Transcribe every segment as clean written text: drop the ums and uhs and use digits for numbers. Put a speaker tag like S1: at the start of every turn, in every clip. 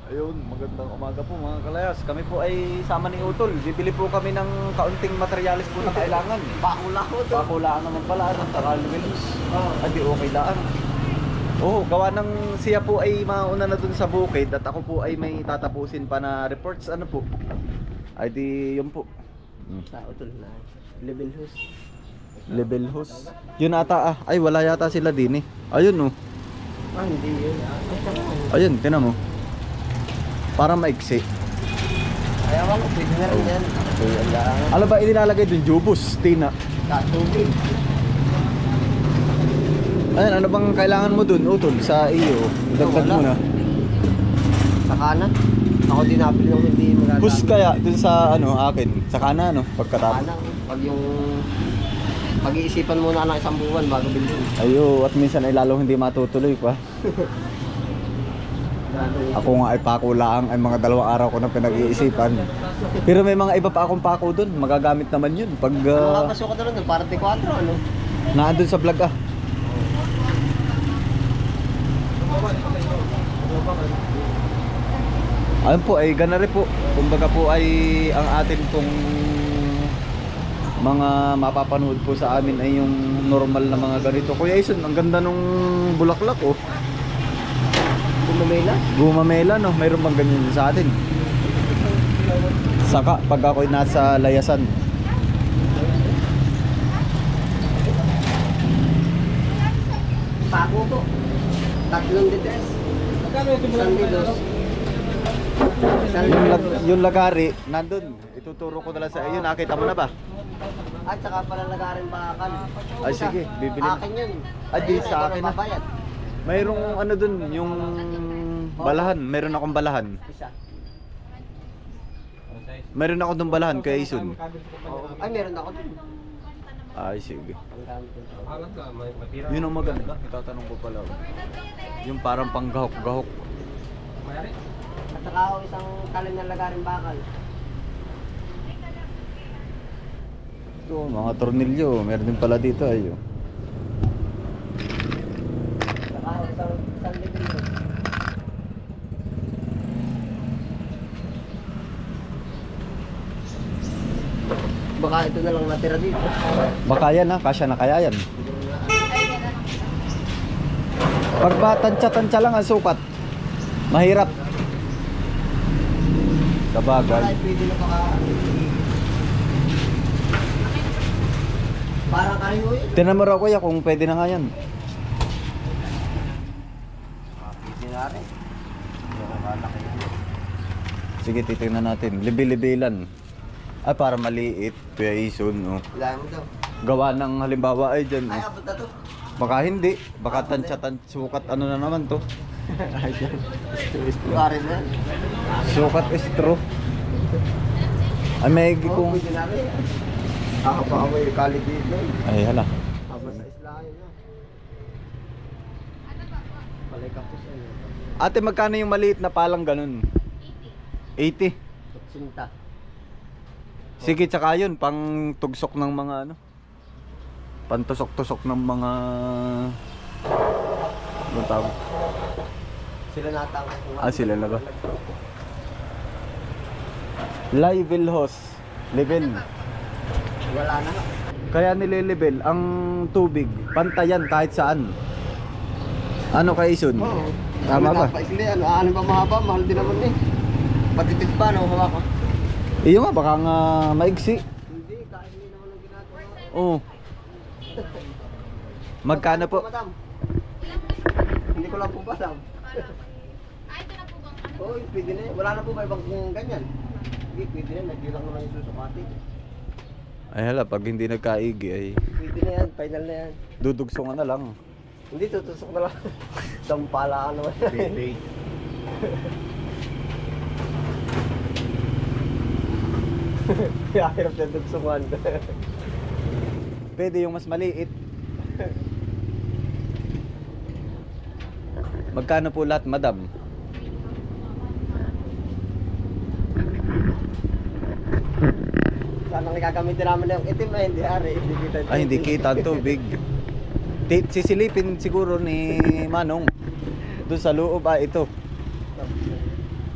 S1: Ayun, magandang umaga po mga kalayas. Kami po ay sama ni Utol. Bibili po kami ng kaunting materialis po na kailangan.
S2: Bakula ko to.
S1: Bakulaan naman pala, ano, takalwilis. Hindi okay lang. Oo, gawa ng siya po ay mauna na dun sa bukid at ako po ay may tatapusin pa na reports. Ano po? Ay di yun po.
S2: Sa utol na. Level host.
S1: Level host. Yun ata ah. Ay wala yata sila din eh. Ayun oh.
S2: Hindi yun.
S1: Ayun, tinan mo. Para maiksi.
S2: Ayaw ko, pwede na rin yan. Ayan lang.
S1: Ano ba inilalagay dun? Jubus, tina.
S2: Tubig.
S1: Ayun, ano bang kailangan mo dun, Utol, sa iyo? Dagdag mo na.
S2: Sa kanan. Ako din nabili ng hindi magagamit.
S1: Hus kaya dun sa ano akin, sa kana no, pagkatapos.
S2: Kanan. Pag yung pag-iisipan muna ng isang buwan bago bilhin.
S1: Ayo, at minsan ay lalo hindi matutuloy pa. Ako nga ay pako lang, ay mga 2 araw ko na pinag-iisipan. Pero may mga iba pa akong pako dun, magagamit naman yun pag
S2: Nakapasok ko na rin, para 4 ano?
S1: naandun sa vlog ah. Ayun po ay ganari po. Kumbaga po ay ang atin pong mga mapapanood po sa amin ay yung normal na mga ganito. Kuya Ison, ang ganda nung bulaklak oh.
S2: Bumamela?
S1: Gumamela no, mayroon bang ganyan sa atin? Saka pag ako'y nasa layasan.
S2: Pako ko. 3 litres. Isang lilos.
S1: Yung lagari, nandun. Ituturo ko na lang sa iyo. Nakita mo na ba?
S2: At saka pala lagarin bakal.
S1: Ay sige, bibili na.
S2: Akin yun.
S1: Ay, di sa akin na.
S2: Babayad.
S1: Mayroong ano dun, yung balahan. Mayroon akong balahan.
S2: Isa.
S1: Mayroon ako dun balahan kay Ison.
S2: Ay, meron ako dun.
S1: Ay sige.
S2: Ang gamit ko.
S1: Yun ang maganda. Itatanong ko pala. Yung parang panggahok-gahok.
S2: At saka ako isang talim ng lagarin bakal.
S1: Ito, mga tornilyo. Meron din pala dito. Ayo.
S2: Saka ako isang libre ko. Baka ito na lang natira dito.
S1: Baka yan ha. Kasya na kaya yan. Pag ba tansya-tansya lang ang sukat, mahirap. Sabagay.
S2: Ay, pwede na baka... Parang kayo yun.
S1: Tinamara ko ya kung pwede na nga yan.
S2: Pwede na rin. Nakakalaki yun.
S1: Sige, titingnan natin. Libi-libilan. Ay, para maliit. Kuya Ison, no?
S2: Kailangan mo daw.
S1: Gawa ng halimbawa ay dyan.
S2: Ay,
S1: Oh.
S2: abot na to.
S1: Baka hindi. Baka tansya-tansya. Sukat ano na naman to.
S2: Ay, yan. Lugarin na yan.
S1: Sukat straw. Ay, may kung...
S2: Pwede na rin. Ako pa ako yung kali dito.
S1: Ay, hala.
S2: Abot sa isla yun. Palay kapos yan.
S1: Ate, magkano yung maliit na palang ganun? 80.
S2: Sinta.
S1: Sige, tsaka yun, pang tugsok ng mga ano. Pantusok-tusok ng mga... Ano tawag?
S2: Sila natang.
S1: Ah, sila na ba? Level host. Level.
S2: Wala na.
S1: Kaya nilelevel ang tubig. Pantayan kahit saan. Ano kay Ison?
S2: Oo.
S1: Tama ba?
S2: Napaikli. Ano ba mahaba? Mahal din naman eh. Patitid pa, no? Hawa ko.
S1: Iyo nga, baka nga maigsi.
S2: Hindi, kahit hindi naman ang ginagawa.
S1: Oo. Magkano po?
S2: Madam? Hindi ko lang po ba alam.
S3: Ay, ito na po bang ano?
S2: Oo, pwede na. Wala na po ba ibang ganyan? Hindi, pwede na. Nagdilang naman yung susukati.
S1: Ay hala, pag hindi nagkaigi ay
S2: Pwede na yan. Final na yan.
S1: dudugsungan na lang.
S2: Hindi, tutusok na lang. Dampala ka naman. Kaya hirap na dugsungan.
S1: Pwede yung mas maliit. Magkano po lahat, madam?
S2: Sana gagamitin namin yung itim na hindi ari.
S1: Ay, hindi kita ang tubig. Sisilipin siguro ni Manong. Doon sa loob, ito.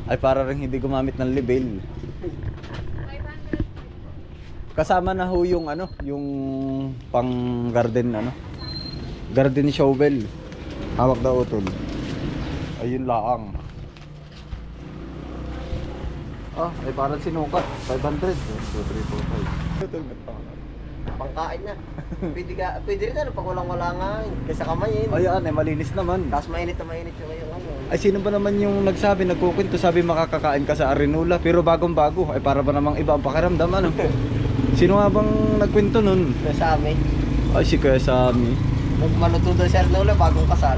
S1: Ay para rin hindi gumamit ng level.
S3: 500.
S1: Kasama na ho yung ano, yung pang garden ano. Garden shovel. Hawak daw utol. Ayun laang. Ay parang sinukat. 500. 2, 3, 4, 5.
S2: Pangkain na. Pwede rin ano, pag walang-wala nga. Kaysa kamayin.
S1: Ayan, malinis naman.
S2: Tapos mainit na mainit yung ngayong ano.
S1: Ay sino ba naman yung nagsabi, nagkukwento, sabi makakakain ka sa Arinula pero bagong bago. Ay para ba namang iba ang pakiramdam ano? Sino nga bang nagkwento nun?
S2: Sa amin.
S1: Ay si Kuya Sammy.
S2: Nagmaluto doon sa Ernola, bagong kasal.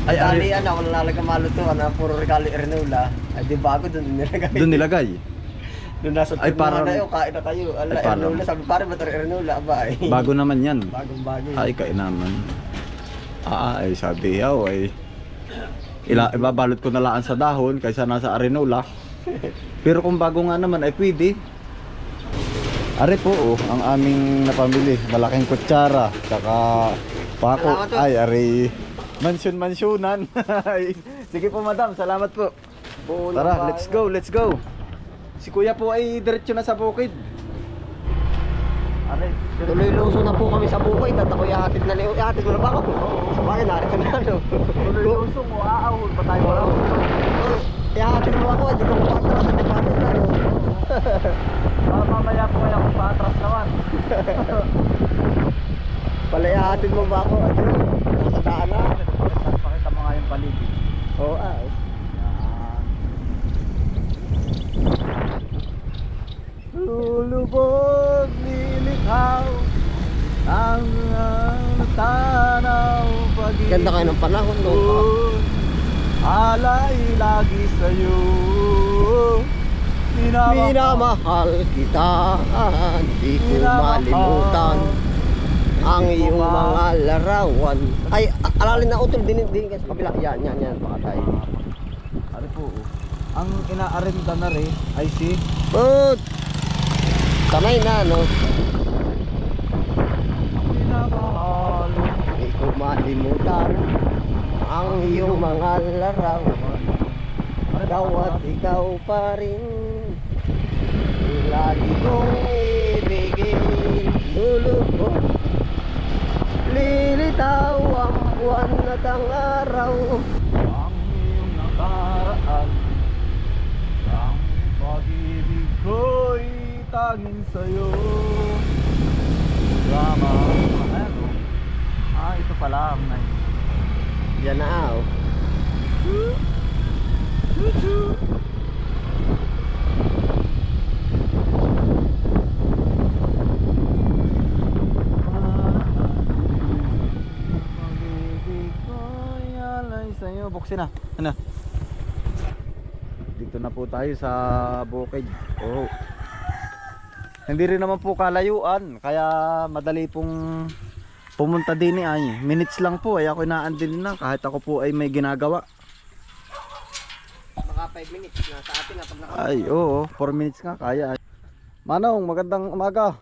S1: Ay,
S2: Dali wala nalagang maluto, puro regalo Ernola. Ay di bago doon nilagay.
S1: Doon nilagay.
S2: Doon nasa
S1: Ay, parang-
S2: na yun, kain na kayo. Ala,
S1: Ay, parang-
S2: Ernola, sabi pare, ba't Ernola? Aba ay.
S1: Bago naman yan.
S2: Bagong bago.
S1: Ay kainaman. Ay sabi yaw ay ibabalot ko na laan sa dahon kaysa nasa Arinula. Pero kung bago nga naman ay pwede. Are po ang aming napamili. Malaking kutsara. Saka pako.
S2: Salamat po.
S1: Ay are mansyon-mansyonan. Sige po madam, salamat po.
S2: Buo ng
S1: Tara,
S2: bahay
S1: let's
S2: na.
S1: go, let's go. Si kuya po ay diretso na sa bukid. Are,
S2: Tuloy luso na po kami sa bukay. At ako ihatid na liyo. Ihatid mo na ba ako? Sa bagay, narito na ano.
S1: tuloy luso mo, aahon pa tayo wala.
S2: Ihatid mo ako. Hindi ko patras. Hindi ko patras.
S1: Mamaya po kaya kung paatras naman.
S2: Pala ihatid mo ba ako? Ano? Nasa daan na.
S1: Pakita mo nga yung paligid.
S2: Oo
S1: Lulubog, lilitaw ang tanaw pag-ibig.
S2: Ganda kayo ng panahon, no?
S1: Alay lagi sa'yo.
S2: Minamahal kita. Di ko malimutan ang iyong mga larawan. Ay, alalin na utol. Din ka sa kabila. Yan. Pakatay.
S1: Ari po. Ang inaarenda na rin ay si
S2: But, sanay na, no?
S1: Minamahal.
S2: Di ko malimutan ang iyong mga larawan. Ikaw at ikaw pa rin lagi kong ibigin. Lulubog, lilitaw ang buwan at ang araw.
S1: Ang iyong nakaraan, ang pag-ibig ko'y tanging sa'yo. Drama. Ano? Ito pala ang night.
S2: Yan na, oh.
S1: Pag-ibig ko'y alay sa'yo. Buksin na. Ano? Dito na po tayo sa bukid. Oh. Hindi rin naman po kalayuan. Kaya madali pong pumunta din ay. Minutes lang po ay ako inaandin na kahit ako po ay may ginagawa.
S2: Mga 5 minutes na sa atin na pag naka...
S1: Ay, oo, 4 minutes nga kaya. Manong, magandang umaga.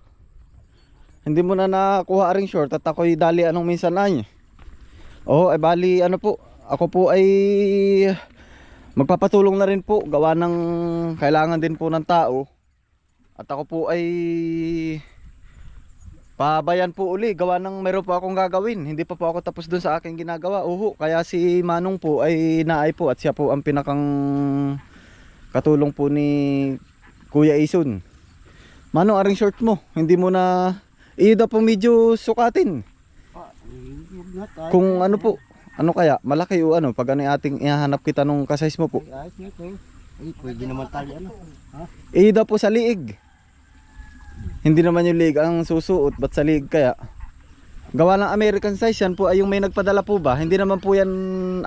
S1: Hindi mo na nakuha ring short at ako'y dali anong minsan ay. Oo, ay bali ano po. Ako po ay magpapatulong na rin po. Gawa ng kailangan din po ng tao. At ako po ay pabayan po uli. Gawa ng meron po akong gagawin. Hindi pa po ako tapos dun sa aking ginagawa. Oho, kaya si Manong po ay naay po. At siya po ang pinakang katulong po ni Kuya Ison. Manong, aring short mo. Hindi mo na... Iyo daw po medyo sukatin. Kung ano po. Ano kaya? Malaki o ano? Pag ano yung ating ihahanap kita nung kasize mo po.
S2: Ayos na ito. Ay, pwede naman tayo ano. Ha?
S1: Iyo daw po sa liig. Hindi naman yung liig ang susuot. Ba't sa liig kaya? Gawa ng American size yan po ay yung may nagpadala po ba? Hindi naman po yan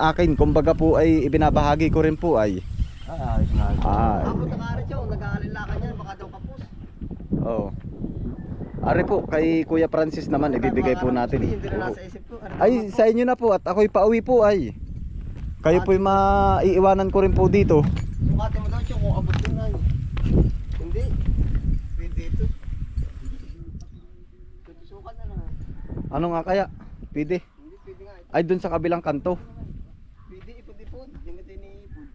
S1: akin. Kumbaga po ay ibinabahagi ko rin po ay.
S2: Ayos na.
S1: Ay.
S2: Ako nakarit siya, nag-aalilakan yan, baka daw kapos.
S1: Oo. Ari po, kay Kuya Francis naman ibibigay po natin.
S2: Hindi na nasa isip ko.
S1: Ay, sa inyo na po at ako'y pauwi po ay. Kayo po'y maiiwanan ko rin po dito.
S2: Sukati mo daw siya kung abot din na yun. Hindi. Pwede ito. Tutusukan na lang.
S1: Ano nga kaya? Pwede.
S2: Hindi, pwede nga ito.
S1: Ay, dun sa kabilang kanto.
S2: Pwede ipod-ipod. Hindi mo din ipod.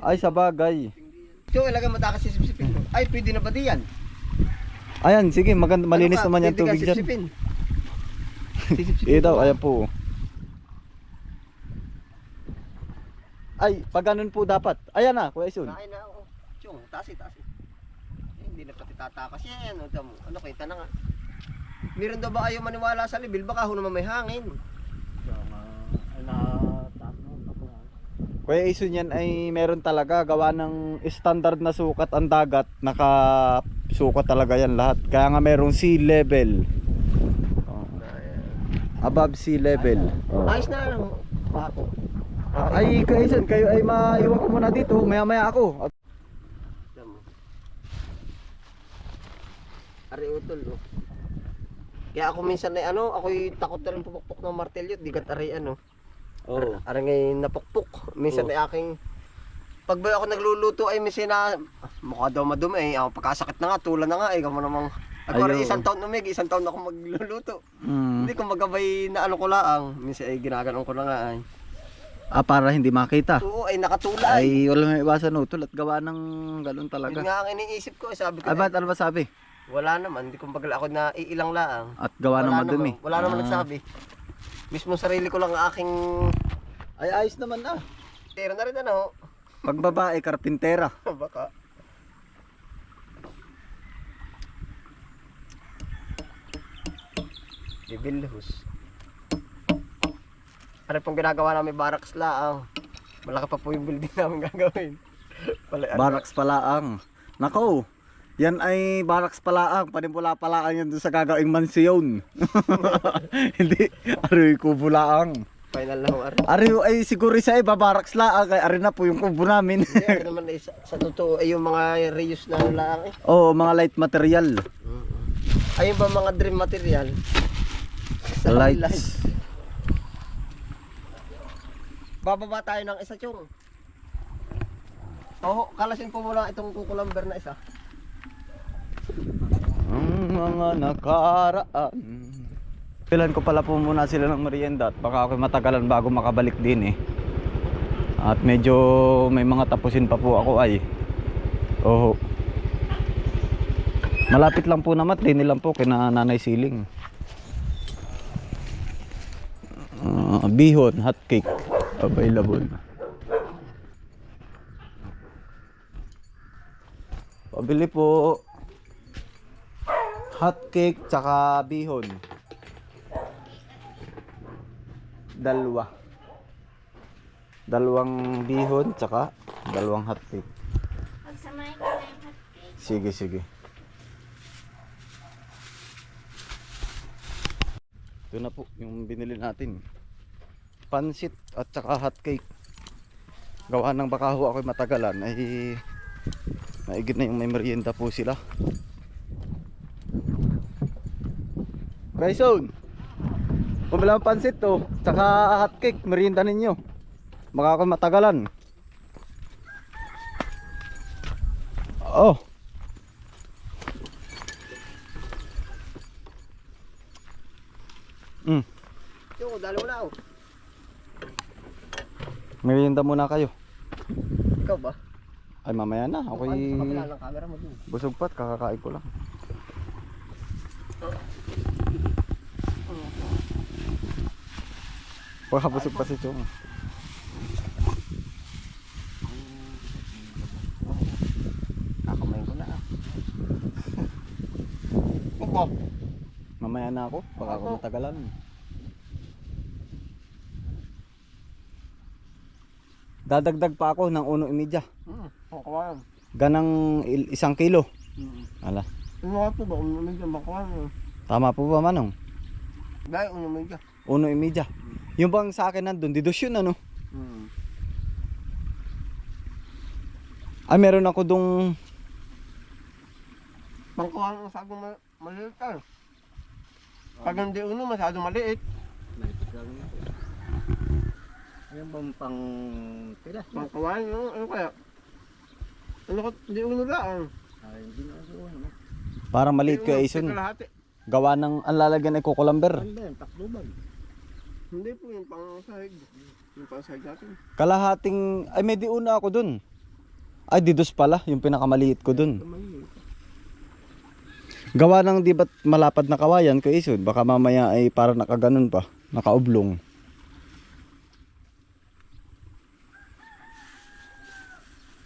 S1: Ay, sa bagay.
S2: Ito, ilagay mo takas si sipsipin ko. Ay, pwede na ba di yan?
S1: Ayan, sige, maganda, malinis
S2: Ano ka,
S1: naman yung
S2: pwede ka
S1: tubig dyan.
S2: sipsipin. Sisipsipin
S1: Ito,
S2: ko.
S1: ayan po. Ay, pag ganun po dapat. Ayan na, Kuya Isun.
S2: Nakain na ako. Chong, tasi. Hindi na pati tatakas yan. Ano kita na nga. Meron daw ba ayaw maniwala sa libil? Baka ho naman may hangin.
S1: Kuya Isun, yan ay meron talaga gawa ng standard na sukat ang dagat. Nakasukat talaga yan lahat. Kaya nga merong sea level. Oh. Above sea level. Oh.
S2: Ayos na lang. Ako.
S1: Ay, Kuya Isun, kayo ay maiwan ko muna dito. Maya-maya ako.
S2: Ari utol, oh. Kaya ako minsan ay ako'y takot na rin pupukpok ng martelyo, di kat ari
S1: Oo.
S2: Ari ngay napukpok. Minsan ay aking pag ba ako nagluluto ay minsan na mukha daw madumi ako pagkasakit na nga, tulan na nga ikaw mo namang ako
S1: Ayaw.
S2: rin isang taon isang taon ako magluluto.
S1: Mm.
S2: Hindi ko magabay na ko laang, minsan ay ginaganon ko na nga ay.
S1: Para hindi makita.
S2: Oo, ay nakatulay.
S1: Ay, wala may iwasan utol at gawa ng galon
S2: Yun
S1: talaga.
S2: nga ang iniisip ko, sabi ko.
S1: Ay, ba't ano ba sabi?
S2: Wala naman, hindi ko bagal ako na iilang laang.
S1: At gawa ng madumi.
S2: Wala naman
S1: Ah.
S2: nagsabi. Mismo sarili ko lang ang aking
S1: Ay, ayos naman ah.
S2: tira na rin
S1: Pag babae, karpintera.
S2: Baka. Bibilhos. Ano pong ginagawa namin barracks laang. Malaki pa po yung building namin gagawin.
S1: Barracks palaang. Nako, yan ay barracks palaang. Panipula palaang yan doon sa gagawing mansyon. Hindi, aroy kubo laang.
S2: Final na ho.
S1: Aroy ay siguro isa ay babaraks laang. Kaya aroy na po yung kubo namin.
S2: Hindi, ano naman sa totoo ay yung mga reuse na laang eh.
S1: Oo, mga light material.
S2: Ayun ba mga dream material? Sa
S1: Lights.
S2: Bababa tayo ng isa, Chong. Oo, kalasin po muna itong kukulamber na isa.
S1: Ang mga nakaraan. Pilan ko pala po muna sila ng merienda at baka ako matagalan bago makabalik din eh. At medyo may mga tapusin pa po ako ay. Oo. Malapit lang po naman, din lang po kina Nanay Siling. Bihon, hot cake available. Pabili po hot cake tsaka bihon. Dalawang bihon tsaka dalawang hot cake.
S3: Pagsamahin ko na yung hotcake.
S1: Sige. Ito na po yung binili natin. Pansit at saka hot cake. Gawa ng baka ho ako'y matagalan ay naigit na yung may merienda po sila. Grayson, bumili ng pansit to, tsaka hot cake, merienda ninyo. Baka ako'y matagalan. Oh.
S2: Chong, dali mo na ako.
S1: Merienda muna kayo.
S2: Ikaw ba?
S1: Ay mamaya na,
S2: Sa
S1: ako'y
S2: kabila ng camera mo dun.
S1: busog pat, kakakain ko lang. Baka busog pa si Chong.
S2: Kakamain ko na Opo.
S1: Mamaya na ako, baka ako matagalan. Dadagdag pa ako ng 1.5.
S2: Kawayan.
S1: Ganang 1 kilo. Ala,
S2: Ano nga po ba? Ano medyo makawayan.
S1: tama po ba Manong?
S2: Dahil ano medyo.
S1: 1.5. Yung bang sa akin nandun, didos yun ano? Ay meron ako dong
S2: Pangkawayan ang sagong maliit ka. Pag hindi uno, masyado maliit.
S4: Yung bang pang tira?
S2: Pangkawayan, ano kaya? Ano ko, hindi uno lang.
S4: Ay, hindi na so ano.
S1: parang maliit ko Ison. Gawa ng ang lalagyan ay kukulamber.
S4: Ano ba yan? Takluban.
S2: Hindi po yung pangsahig. Yung pangsahig natin.
S1: Kalahating ay may diuna ako dun. Ay, didos pala, yung pinakamaliit ko dun. Gawa ng di ba't malapad na kawayan ko isod, baka mamaya ay para nakaganon pa, nakaublong.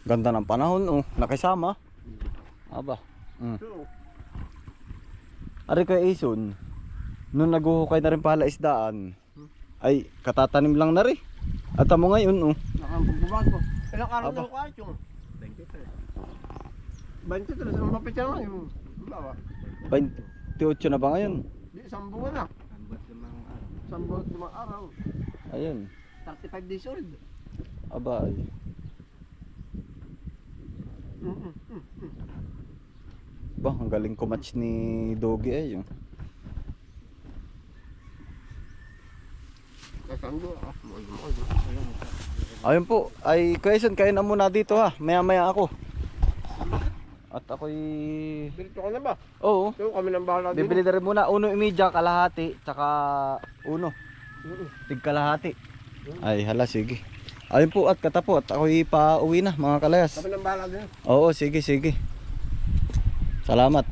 S1: Ganda ng panahon, oh, nakisama. Aba. Ari kay Ison, nung naguhukay na rin pala isdaan, ay katatanim lang na rin. At mo ngayon, oh.
S2: Nakapagbubuhat ko. Ilang araw
S1: Aba.
S2: na ko ayos yung 23. Ang mapitya lang yung bawa.
S1: 28 na ba ngayon?
S2: Di, isang buwan na. Isang buwan, 5 araw.
S1: Ayun.
S2: 35 days old.
S1: Aba ay. Ba, ang galing kumatch ni Dogi ay yung.
S2: Kasando ah.
S1: Ayun po, ay Quezon, kayo na muna dito ha. Maya-maya ako. At ako'y...
S2: Dito ka na ba?
S1: Oo.
S2: So kami nang bahala din.
S1: Bibili na rin muna. 1.30 kalahati, tsaka 1. Tig kalahati. Ay, hala, sige. Ayun po at katapot. Ako'y pa-uwi na mga kalayas.
S2: Kami nang bahala din.
S1: Oo, sige, sige. Salamat.